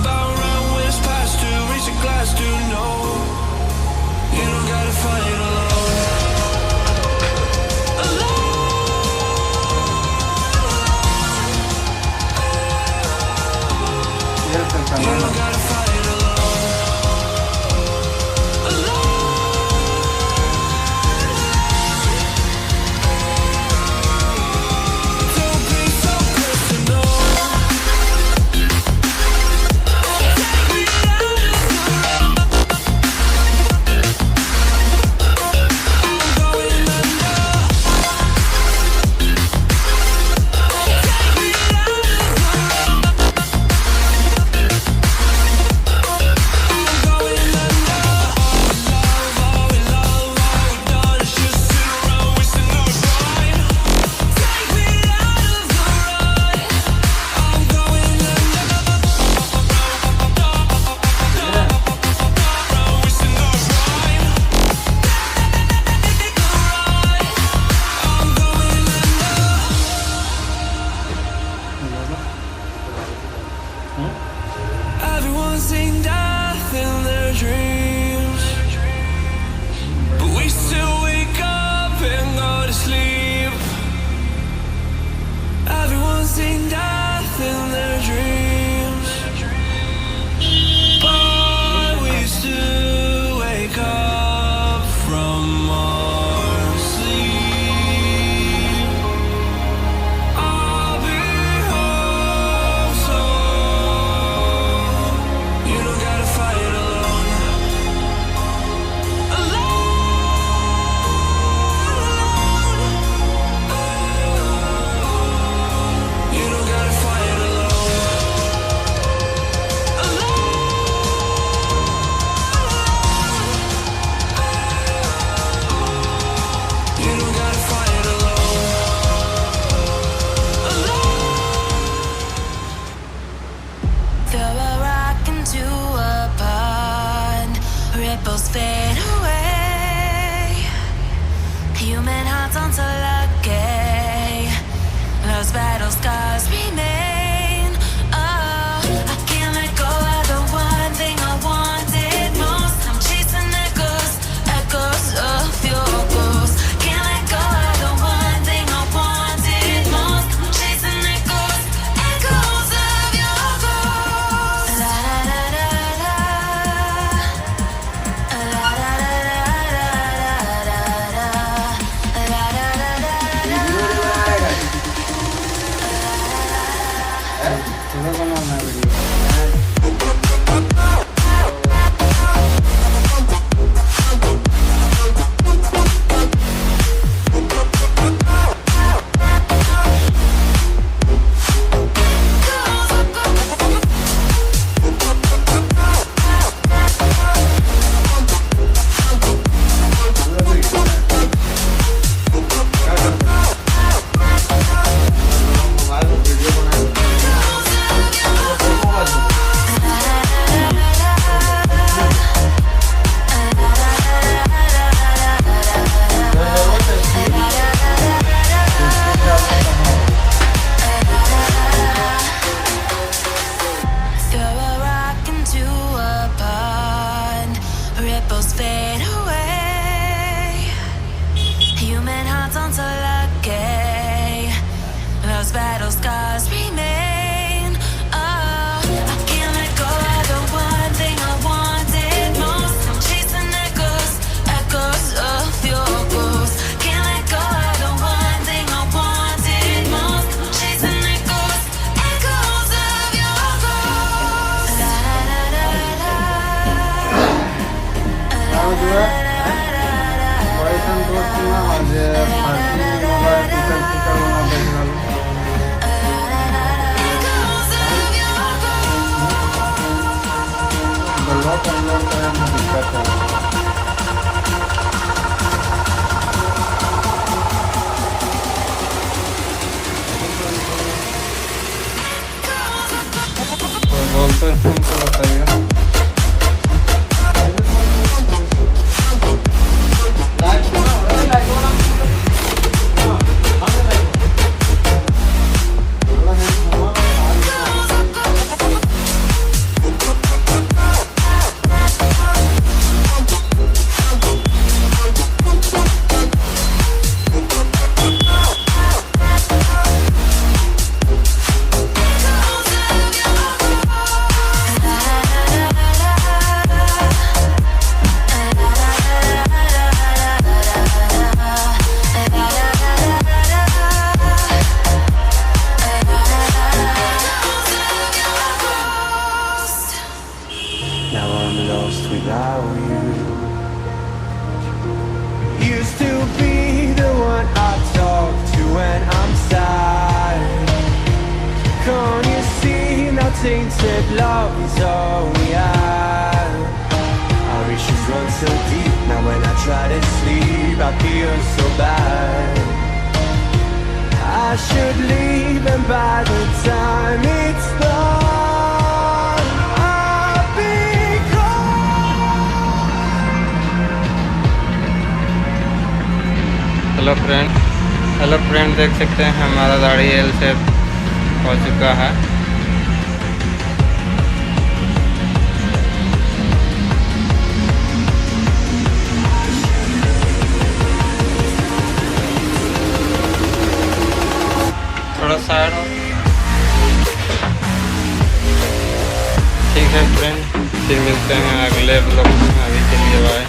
about round when it's past to reach a glass to know you don't gotta fight alone. You don't gotta fight alone. Don't be so personal. Take me out of the road. I'm going under. Take me out of the road. Everyone's seen death in their dreams, but we still wake up and go to sleep. Everyone's seen death in their dreams, but we still wake up from our sleep. I'll be home soon. You don't gotta fight alone. You don't gotta fight alone. You don't gotta fight alone. Throw a rock into a pond, ripples fade away. Human hearts aren't so lucky. Those battle scars remain. Oh, I can't let go of the one thing I wanted most. I'm chasing echoes, echoes of your ghost. Can't let go of the one thing I wanted most. I'm chasing echoes, echoes of your ghost. La da da da da, la da da da da, la da da da Throw a rock into a pond, ripples fade away. Human hearts aren't so lucky. Those battle scars remain. Oh, I can't let go of the one thing I wanted most. I'm chasing echoes, echoes of your ghost. Can't let go of the one thing I wanted most. I'm chasing echoes, echoes of your ghost. La da da da da. পয়সা করছি না যে first mobile টিকার টিকার বানাতে গেল said love is all we have. Our issues run so deep. Now when I try to sleep, I feel so bad. I should leave, and by the time it's done, I'll be gone. Hello friend, देख सकते हैं हमारा दाढ़ी L shape हो चुका है। थोड़ा side हो। ठीक है फ्रेंड, फिर मिलते हैं अगले ब्लॉग में। अभी के लिए बाय।